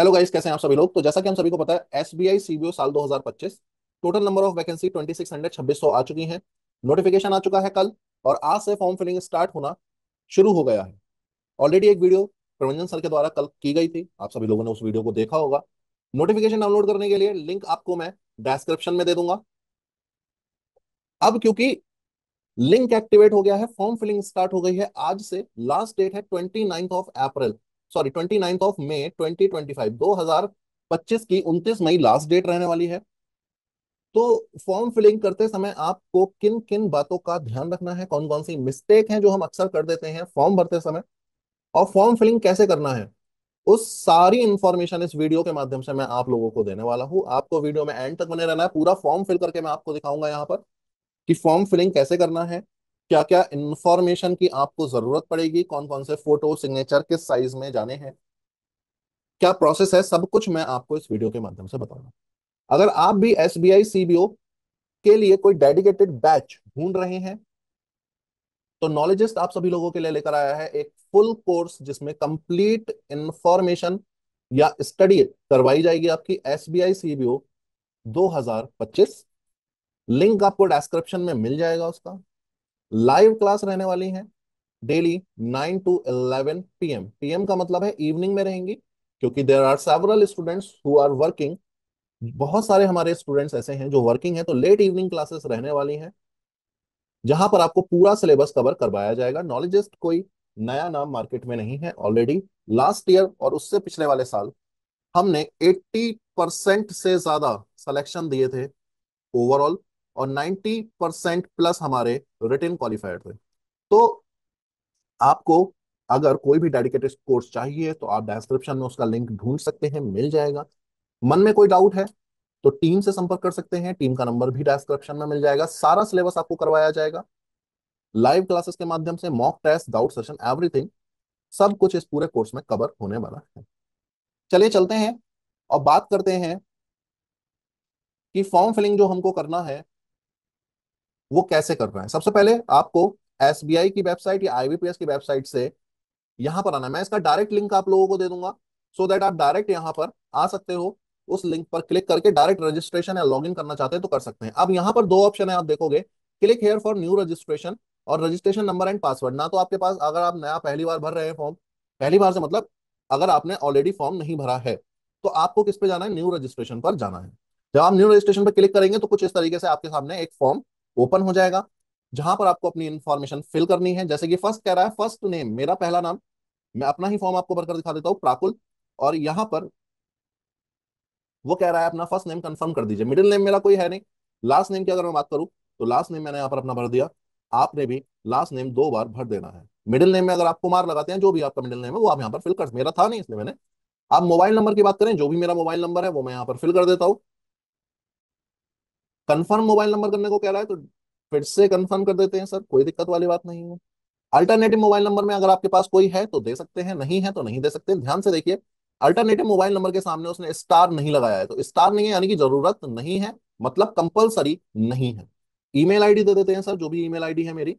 Hello guys, कैसे हैं आप सभी लोग। तो जैसा कि हम सभी को पता है, एसबीआई सीबीओ साल 2025 टोटल नंबर ऑफ वैकेंसी 2600 आ चुकी हैं। नोटिफिकेशन आ चुका है कल, और आज से फॉर्म फिलिंग स्टार्ट होना शुरू हो गया है। ऑलरेडी एक वीडियो प्रवंजन सर के द्वारा कल की गई थी, आप सभी लोगों ने उस वीडियो को देखा होगा। नोटिफिकेशन डाउनलोड करने के लिए लिंक आपको मैं डिस्क्रिप्शन में दे दूंगा। अब क्योंकि लिंक एक्टिवेट हो गया है, फॉर्म फिलिंग स्टार्ट हो गई है आज से। लास्ट डेट है 29 अप्रैल, सॉरी 29 मई 2025, 2025 की 29 मई लास्ट डेट रहने वाली है। तो फॉर्म फिलिंग करते समय आपको किन किन बातों का ध्यान रखना है, कौन कौन सी मिस्टेक हैं जो हम अक्सर कर देते हैं फॉर्म भरते समय, और फॉर्म फिलिंग कैसे करना है, उस सारी इंफॉर्मेशन इस वीडियो के माध्यम से मैं आप लोगों को देने वाला हूं। आपको वीडियो में एंड तक बने रहना है। पूरा फॉर्म फिल करके मैं आपको दिखाऊंगा यहाँ पर कि फॉर्म फिलिंग कैसे करना है, क्या क्या इंफॉर्मेशन की आपको जरूरत पड़ेगी, कौन कौन से फोटो सिग्नेचर किस साइज में जाने हैं, क्या प्रोसेस है, सब कुछ मैं आपको इस वीडियो के माध्यम से बताऊंगा। अगर आप भी एसबीआई सीबीओ के लिए कोई डेडिकेटेड बैच ढूंढ रहे हैं, तो नॉलेजिस्ट आप सभी लोगों के लिए लेकर आया है एक फुल कोर्स जिसमें कंप्लीट इंफॉर्मेशन या स्टडी करवाई जाएगी आपकी एसबीआई सीबीओ 2025। लिंक आपको डिस्क्रिप्शन में मिल जाएगा उसका। लाइव क्लास रहने वाली है डेली 9 to 11 PM। पीएम का मतलब है इवनिंग में रहेंगी, क्योंकि there are several students who are working. बहुत सारे हमारे स्टूडेंट्स ऐसे हैं जो वर्किंग हैं, तो लेट इवनिंग क्लासेस रहने वाली हैं, जहां पर आपको पूरा सिलेबस कवर करवाया जाएगा। नॉलेजिस्ट कोई नया नाम मार्केट में नहीं है। ऑलरेडी लास्ट ईयर और उससे पिछले वाले साल हमने 80% से ज्यादा सिलेक्शन दिए थे ओवरऑल, और 90% प्लस हमारे रिटन क्वालिफाइड थे। तो आपको अगर कोई भी डेडिकेटेड कोर्स चाहिए तो आप डिस्क्रिप्शन में उसका लिंक ढूंढ सकते हैं, मिल जाएगा। मन में कोई डाउट है तो टीम से संपर्क कर सकते हैं, टीम का नंबर भी डिस्क्रिप्शन में मिल जाएगा। सारा सिलेबस आपको करवाया जाएगा लाइव क्लासेस के माध्यम से, mock test, doubt session, everything, सब कुछ इस पूरे कोर्स में कवर होने वाला है। चलिए चलते हैं और बात करते हैं कि फॉर्म फिलिंग जो हमको करना है वो कैसे करना है। सबसे पहले आपको एसबीआई की वेबसाइट या आईबीपीएस की वेबसाइट से यहां पर आना है। मैं इसका डायरेक्ट लिंक आप लोगों को दे दूंगा, सो दैट आप डायरेक्ट यहां पर आ सकते हो। उस लिंक पर क्लिक करके डायरेक्ट रजिस्ट्रेशन या लॉगिन करना चाहते हैं तो कर सकते हैं। अब यहां पर दो ऑप्शन है, आप देखोगे, click here for new registration और रजिस्ट्रेशन नंबर एंड पासवर्ड। ना तो आपके पास, अगर आप नया पहली बार भर रहे हैं फॉर्म, पहली बार से मतलब अगर आपने ऑलरेडी फॉर्म नहीं भरा है, तो आपको किस पे जाना है, न्यू रजिस्ट्रेशन पर जाना है। जब आप न्यू रजिस्ट्रेशन पर क्लिक करेंगे तो कुछ इस तरीके से आपके सामने एक फॉर्म ओपन हो जाएगा, जहां पर आपको अपनी इंफॉर्मेशन फिल करनी है। जैसे कि फर्स्ट कह रहा है फर्स्ट नेम, मेरा पहला नाम। मैं अपना ही फॉर्म आपको भरकर दिखा देता हूँ, प्राकुल। और यहाँ पर वो कह रहा है अपना फर्स्ट नेम कंफर्म कर दीजिए। मिडिल नेम मेरा कोई है नहीं। लास्ट नेम की अगर मैं बात करूँ तो लास्ट नेम मैंने यहाँ पर अपना भर दिया। आपने भी लास्ट नेम 2 बार भर देना है। मिडिल नेम में अगर आप कुमार लगाते हैं, जो भी आपका मिडिल नेम है वो आप यहाँ पर फिल कर, मेरा था नहीं इसलिए मैंने। आप मोबाइल नंबर की बात करें, जो भी मेरा मोबाइल नंबर है वो मैं यहाँ पर फिल कर देता हूँ। कंफर्म मोबाइल नंबर करने को कह रहा है तो फिर से कंफर्म कर देते हैं सर, कोई दिक्कत वाली बात नहीं है। अल्टरनेटिव मोबाइल नंबर में अगर आपके पास कोई है तो दे सकते हैं, नहीं है तो नहीं दे सकते। ध्यान से देखिए, अल्टरनेटिव मोबाइल नंबर के सामने उसने स्टार नहीं लगाया है, तो स्टार नहीं है यानी कि जरूरत नहीं है, मतलब कंपलसरी नहीं है। ईमेल आईडी दे देते हैं सर, जो भी ईमेल आईडी है मेरी।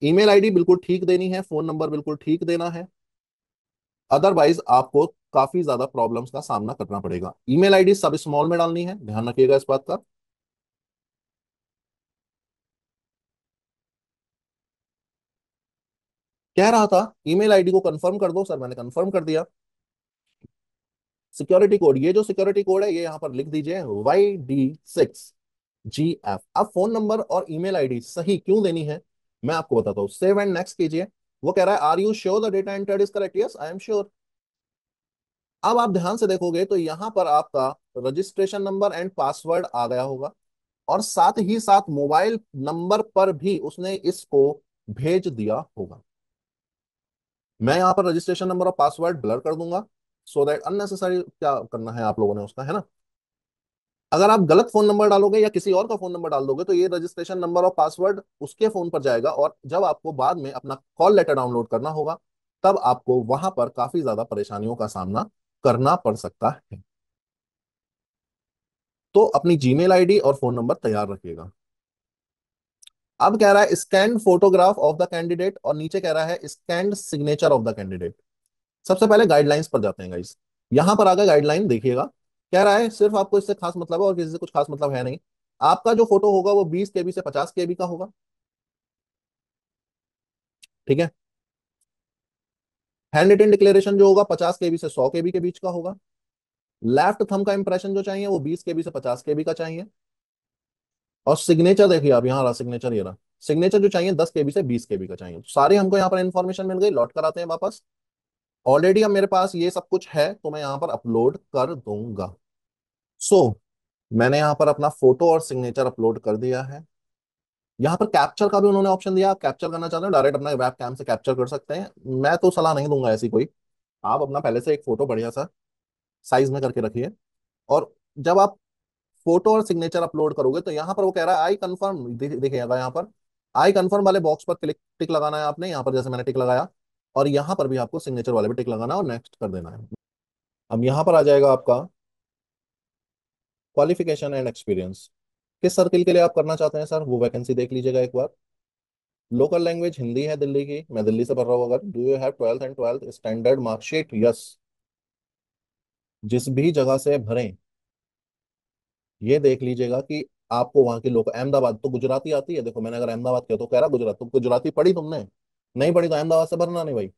ईमेल आईडी बिल्कुल ठीक देनी है, फोन नंबर बिल्कुल ठीक देना है, अदरवाइज आपको काफी ज्यादा प्रॉब्लम्स का सामना करना पड़ेगा। ईमेल आईडी सब स्मॉल में डालनी है, ध्यान रखिएगा इस बात का। कह रहा था ईमेल आईडी को कंफर्म कर दो, सर मैंने कंफर्म कर दिया। सिक्योरिटी कोड, ये जो सिक्योरिटी कोड है ये यहाँ पर लिख दीजिए, YD6GF। अब फोन नंबर और ईमेल आईडी सही क्यों देनी है मैं आपको बताता हूँ। सेव एंड नेक्स्ट कीजिए। वो कह रहा है are you sure the data entered is correct, yes I am sure. अब आप ध्यान से देखोगे तो यहाँ पर आपका रजिस्ट्रेशन नंबर एंड पासवर्ड आ गया होगा, और साथ ही साथ मोबाइल नंबर पर भी उसने इसको भेज दिया होगा। मैं यहाँ पर रजिस्ट्रेशन नंबर और पासवर्ड ब्लर कर दूंगा, सो दैट अननेसेसरी क्या करना है आप लोगों ने उसका, है ना। अगर आप गलत फोन नंबर डालोगे या किसी और का फोन नंबर डाल दोगे तो ये रजिस्ट्रेशन नंबर और पासवर्ड उसके फोन पर जाएगा, और जब आपको बाद में अपना कॉल लेटर डाउनलोड करना होगा तब आपको वहां पर काफी ज्यादा परेशानियों का सामना करना पड़ सकता है। तो अपनी जीमेल आईडी और फोन नंबर तैयार रखिएगा। अब कह रहा है scan photograph of the candidate, और नीचे कह रहा है scan signature of the candidate. सबसे पहले गाइडलाइंस पर जाते हैं गाइस। यहां पर आगे गाइडलाइन देखिएगा। कह रहा है सिर्फ आपको इससे खास मतलब है और किसी से कुछ खास मतलब है नहीं। आपका जो फोटो होगा वो 20 KB से 50 KB का होगा। ठीक है। हैंड रिटन डिक्लेरेशन जो होगा 50 KB से 100 KB के बीच का होगा। लेफ्ट थंब का इंप्रेशन जो चाहिए वो 20 KB से 50 KB का चाहिए। और सिग्नेचर देखिए आप, यहाँ रहा सिग्नेचर, ये रहा सिग्नेचर जो चाहिए 10 KB से 20 KB का चाहिए। तो सारे हमको यहाँ पर इन्फॉर्मेशन मिल गई, लौट कर आते हैं वापस। ऑलरेडी अब मेरे पास ये सब कुछ है तो मैं यहाँ पर अपलोड कर दूंगा। सो मैंने यहाँ पर अपना फोटो और सिग्नेचर अपलोड कर दिया है। यहाँ पर कैप्चर का भी उन्होंने ऑप्शन दिया, आप कैप्चर करना चाहते हैं डायरेक्ट अपना वेब कैम से कैप्चर कर सकते हैं। मैं तो सलाह नहीं दूंगा ऐसी कोई। आप अपना पहले से एक फोटो बढ़िया सा साइज में करके रखिए। और जब आप फोटो और सिग्नेचर अपलोड करोगे तो यहाँ पर वो कह रहा है आई कंफर्म, देखिएगा यहाँ पर आई कंफर्म वाले बॉक्स पर क्लिक टिक लगाना है आपने, यहाँ पर जैसे मैंने टिक लगाया। और यहाँ पर भी आपको सिग्नेचर वाले पे टिक लगाना है और नेक्स्ट कर देना है। अब यहाँ पर आ जाएगा आपका क्वालिफिकेशन एंड एक्सपीरियंस। किस सर्किल के लिए आप करना चाहते हैं सर, वो वैकेंसी देख लीजिएगा एक बार। लोकल लैंग्वेज हिंदी है दिल्ली की, मैं दिल्ली से पढ़ रहा हूँ। अगर do you have 12th and 12th standard marksheet, yes. जिस भी जगह से भरें ये देख लीजिएगा कि आपको वहां की लोग, अहमदाबाद तो गुजराती आती है, देखो मैंने अगर अहमदाबाद किया तो कह रहा गुजरात, तो गुजराती पढ़ी तुमने, नहीं पढ़ी तो अहमदाबाद से भरना नहीं भाई।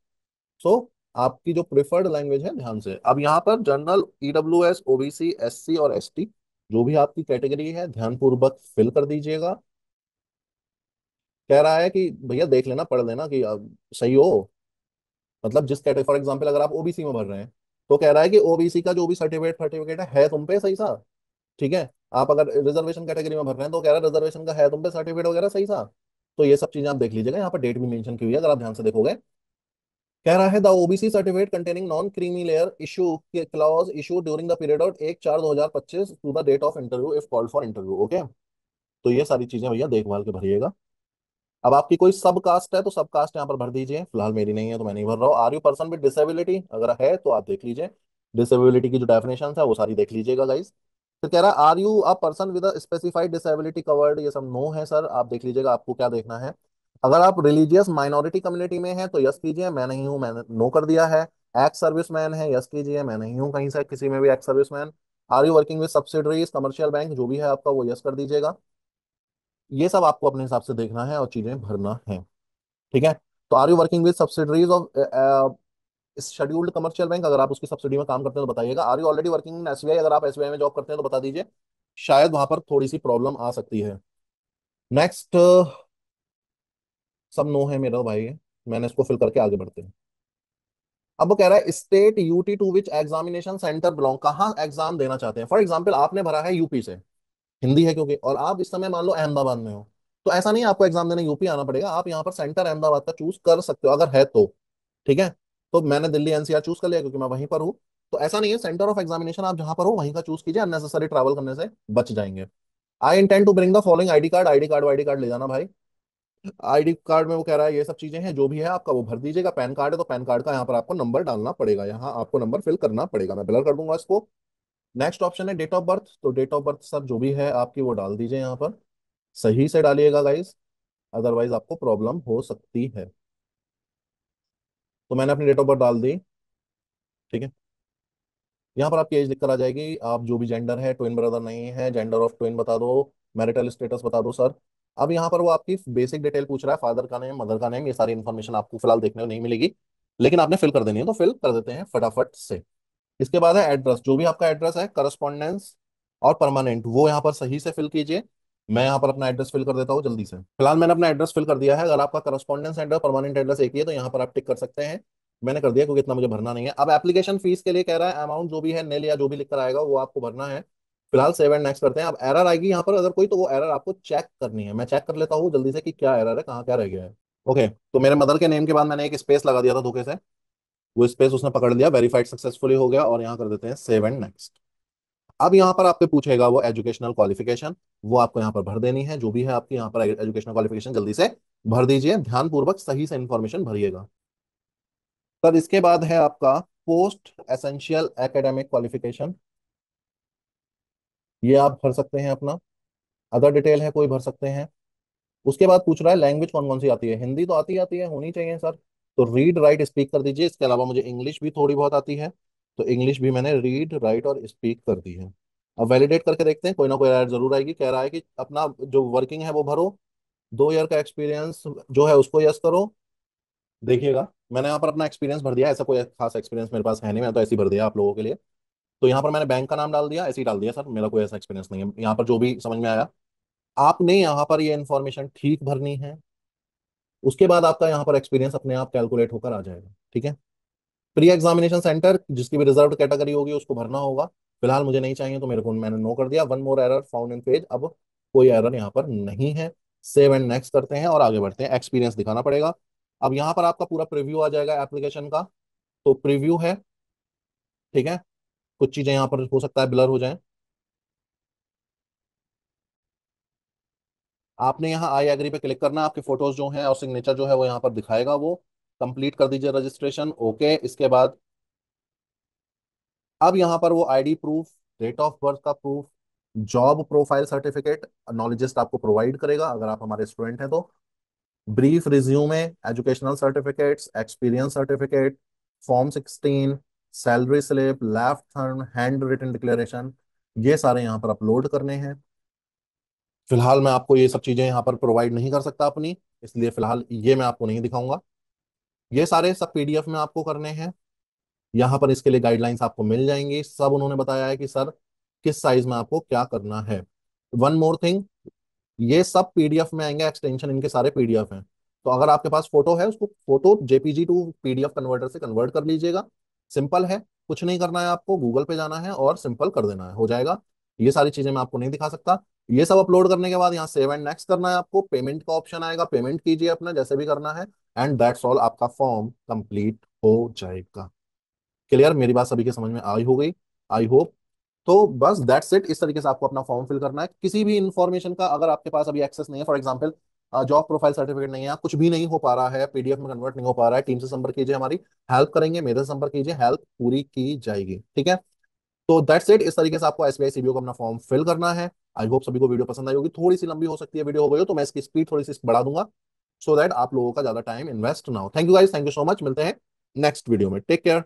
सो आपकी जो प्रिफर्ड लैंग्वेज है ध्यान से। अब यहाँ पर जनरल, EWS, OBC, SC और ST जो भी आपकी कैटेगरी है ध्यानपूर्वक फिल कर दीजिएगा। कह रहा है कि भैया देख लेना, पढ़ लेना कि सही हो। मतलब जिस कैटेगरी, फॉर एग्जाम्पल अगर आप OBC में भर रहे हैं तो कह रहा है कि OBC का जो भी सर्टिफिकेट सर्टिफिकेट है तुम पे सही सा। ठीक है। आप अगर रिजर्वेशन कैटेगरी में भर रहे हैं तो कह रहा है रिजर्वेशन का है तुम पे सर्टिफिकेट वगैरह सही सा। तो ये सब चीजें आप देख लीजिएगा, यहाँ पर डेट भी मेंशन की हुई है अगर आप ध्यान से देखोगे। कह रहा है the OBC certificate containing non creamy layer issue clause issue during the period of 1/4/2025 to the date of interview if called for interview. Okay. तो ये सारी चीजें भैया देखभाल के भरिएगा। अब आपकी कोई सब कास्ट है तो सब कास्ट यहाँ पर भर दीजिए, फिलहाल मेरी नहीं है तो मैं नहीं भर रहा हूँ। Are you person with disability, अगर है तो आप देख लीजिए। डिसेबिलिटी की जो डेफिनेशन है वो सारी देख लीजिएगा गाइस। तो कह रहा है are you a person with specified disability covered, ये सब नो है सर, आप देख लीजिएगा आपको क्या देखना है। अगर आप रिलीजियस माइनॉरिटी कम्युनिटी में है तो यस कीजिए, मैं नहीं हूँ, मैंने नो कर दिया है। एक्स सर्विसमैन है, यस कीजिए, मैं नहीं हूँ कहीं से किसी में भी ex serviceman. Are you working with subsidiaries commercial bank, जो भी है आपका वो यस कर दीजिएगा। ये सब आपको अपने हिसाब से देखना है और चीजें भरना है। ठीक है। तो are you working with subsidiaries of scheduled commercial bank, अगर आप उसकी सब्सिडी में काम करते हैं तो बताइएगा। Are you already working in SBI, अगर आप SBI में जॉब करते हैं तो बता दीजिए, शायद वहां पर थोड़ी सी प्रॉब्लम आ सकती है। नेक्स्ट। सब नो है मेरा भाई, मैंने इसको फिल करके आगे बढ़ते हैं। अब वो कह रहा है state UT to which examination centre belong, कहाँ एग्जाम देना चाहते हैं। फॉर एग्जाम्पल आपने भरा है यूपी से, हिंदी है क्योंकि, और आप इस समय मान लो अहमदाबाद में हो, तो ऐसा नहीं है आपको एग्जाम देने यूपी आना पड़ेगा, आप यहाँ पर सेंटर अहमदाबाद का चूज कर सकते हो अगर है तो। ठीक है। तो मैंने दिल्ली NCR चूज कर लिया क्योंकि मैं वहीं पर हूँ। तो ऐसा नहीं है, सेंटर ऑफ एग्जामिनेशन आप जहां पर हो वहीं का चूज कीजिए, अननेसेसरी ट्रैवल करने से बच जाएंगे। I intend to bring the following ID card, ID card ले जाना भाई। ID कार्ड में वो कह रहा है ये सब चीजें हैं जो भी है आपका वो भर दीजिएगा। पैन कार्ड है तो पैन कार्ड का यहाँ पर आपको नंबर डालना पड़ेगा, यहाँ आपको नंबर फिल करना पड़ेगा, मैं ब्लर कर दूंगा इसको। नेक्स्ट ऑप्शन है डेट ऑफ बर्थ, तो डेट ऑफ बर्थ सर जो भी है आपकी वो डाल दीजिए यहाँ पर, सही से डालिएगा गाइस, अदरवाइज आपको प्रॉब्लम हो सकती है। तो मैंने अपनी डेट ऑफ बर्थ डाल दी। ठीक है। यहाँ पर आपकी एज लिख कर आ जाएगी, आप जो भी जेंडर है, ट्विन ब्रदर नहीं है, जेंडर ऑफ ट्विन बता दो, मैरिटल स्टेटस बता दो सर। अब यहाँ पर वो आपकी बेसिक डिटेल पूछ रहा है, फादर का नेम, मदर का नेम, ये सारी इन्फॉर्मेशन आपको फिलहाल देखने को नहीं मिलेगी, लेकिन आपने फिल कर देनी है तो फिल कर देते हैं फटाफट से। इसके बाद है एड्रेस, जो भी आपका एड्रेस है करस्पॉन्डेंस और परमानेंट वो यहाँ पर सही से फिल कीजिए। मैं यहाँ पर अपना एड्रेस फिल कर देता हूँ जल्दी से। फिलहाल मैंने अपना एड्रेस फिल कर दिया है, अगर आपका करस्पॉन्डेंस एड्रेस परमानेंट एड्रेस एक ही है तो यहाँ पर आप टिक कर सकते हैं। मैंने कर दिया क्योंकि इतना मुझे भरना नहीं है। अब एप्लीकेशन फीस के लिए कह रहा है अमाउंट जो भी है नेल या जो भी लिख कर आएगा वो आपको भरना है। फिलहाल सेव एंड नेक्स्ट करते हैं। अब एरर आएगी यहाँ पर अगर कोई, तो वो एरर आपको चेक करनी है, मैं चेक कर लेता हूँ जल्दी से कि क्या एरर है, कहाँ क्या रह गया है। ओके। तो मेरे मदर के नेम के बाद मैंने एक स्पेस लगा दिया था धोखे से, वो स्पेस उसने पकड़ लिया, वेरीफाइड सक्सेसफुली हो गया, और यहाँ कर देते हैं सेव एंड नेक्स्ट। अब यहाँ पर आपसे पूछेगा वो एजुकेशनल क्वालिफिकेशन, वो आपको यहाँ पर भर देनी है, जो भी है आपकी यहाँ पर एजुकेशनल क्वालिफिकेशन जल्दी से भर दीजिए, ध्यानपूर्वक सही से इंफॉर्मेशन भरिएगा। तब इसके बाद है आपका पोस्ट एसेंशियल एकेडमिक क्वालिफिकेशन, ये आप भर सकते हैं अपना, अदर डिटेल है कोई भर सकते हैं। उसके बाद पूछ रहा है लैंग्वेज कौन कौन सी आती है, हिंदी तो आती आती है, होनी चाहिए सर, तो रीड राइट स्पीक कर दीजिए। इसके अलावा मुझे इंग्लिश भी थोड़ी बहुत आती है, तो इंग्लिश भी मैंने रीड राइट और स्पीक कर दी है। अब वैलिडेट करके देखते हैं, कोई ना कोई एरर जरूर आएगी। कह रहा है कि अपना जो वर्किंग है वो भरो, 2 ईयर का एक्सपीरियंस जो है उसको यस करो। देखिएगा, मैंने यहाँ पर अपना एक्सपीरियंस भर दिया, ऐसा कोई खास एक्सपीरियंस मेरे पास है नहीं, मैं तो ऐसे ही भर दिया आप लोगों के लिए। तो यहाँ पर मैंने बैंक का नाम डाल दिया, ऐसे ही डाल दिया सर, मेरा कोई ऐसा एक्सपीरियंस नहीं है। यहाँ पर जो भी समझ में आया, आपने यहाँ पर ये इन्फॉर्मेशन ठीक भरनी है। उसके बाद आपका यहाँ पर एक्सपीरियंस अपने आप कैलकुलेट होकर आ जाएगा, ठीक है। प्री एग्जामिनेशन सेंटर जिसकी भी रिजर्व कैटेगरी होगी उसको भरना होगा। फिलहाल मुझे नहीं चाहिए तो मेरे को, मैंने नो कर दिया। One more error found in page, अब कोई एरर यहाँ पर नहीं है। सेव एंड नेक्स्ट करते हैं और आगे बढ़ते हैं। एक्सपीरियंस दिखाना पड़ेगा। अब यहाँ पर आपका पूरा प्रीव्यू आ जाएगा एप्लीकेशन का। तो प्रीव्यू है, ठीक है। कुछ चीजें यहाँ पर हो सकता है ब्लर हो जाएं। आपने यहाँ आई एग्री पे क्लिक करना है, आपके फोटोज जो हैं और सिग्नेचर जो है वो यहाँ पर दिखाएगा। वो कंप्लीट कर दीजिए रजिस्ट्रेशन, ओके। इसके बाद अब यहाँ पर वो ID proof, date of birth का प्रूफ, जॉब प्रोफाइल सर्टिफिकेट नॉलेजिस्ट आपको प्रोवाइड करेगा अगर आप हमारे स्टूडेंट हैं तो। Brief resume, educational certificates, experience certificate, form 16, salary slip, left turn, hand written declaration, ये सारे यहाँ पर अपलोड करने हैं। फिलहाल मैं आपको ये सब चीजें यहाँ पर प्रोवाइड नहीं कर सकता अपनी, इसलिए फिलहाल ये मैं आपको नहीं दिखाऊंगा। ये सारे सब पीडीएफ में आपको करने हैं। यहाँ पर इसके लिए गाइडलाइंस आपको मिल जाएंगी, सब उन्होंने बताया है कि सर किस साइज में आपको क्या करना है। वन मोर थिंग, ये सब पीडीएफ में आएंगे, एक्सटेंशन इनके सारे पीडीएफ हैं। तो अगर आपके पास फोटो है, उसको photo JPG to PDF converter से कन्वर्ट कर लीजिएगा। सिंपल है, कुछ नहीं करना है आपको, गूगल पे जाना है और सिंपल कर देना है, हो जाएगा। ये सारी चीजें मैं आपको नहीं दिखा सकता। ये सब अपलोड करने के बाद यहाँ सेव एंड नेक्स्ट करना है आपको। पेमेंट का ऑप्शन आएगा, पेमेंट कीजिए अपना जैसे भी करना है। एंड दैट्स ऑल, आपका फॉर्म कंप्लीट हो जाएगा। क्लियर, मेरी बात सभी के समझ में आई हो गई, आई होप। तो बस दैट्स इट, इस तरीके से आपको अपना फॉर्म फिल करना है। किसी भी इंफॉर्मेशन का अगर आपके पास अभी एक्सेस नहीं है, for example job profile certificate नहीं है, कुछ भी नहीं हो पा रहा है, पीडीएफ में कन्वर्ट नहीं हो पा रहा है, टीम से संपर्क कीजिए, हमारी हेल्प करेंगे, मेरे से संपर्क कीजिए, हेल्प पूरी की जाएगी, ठीक है। तो दैट्स इट, इस तरीके से आपको एसबीआई सीबीओ का अपना फॉर्म फिल करना है। आई होप सभी को वीडियो पसंद आई होगी। थोड़ी सी लंबी हो सकती है वीडियो, हो गई हो तो मैं इसकी स्पीड थोड़ी सी बढ़ा दूंगा, सो दैट आप लोगों का ज्यादा टाइम इन्वेस्ट ना हो। Thank you guys, thank you so much, मिलते हैं नेक्स्ट वीडियो में। Take care.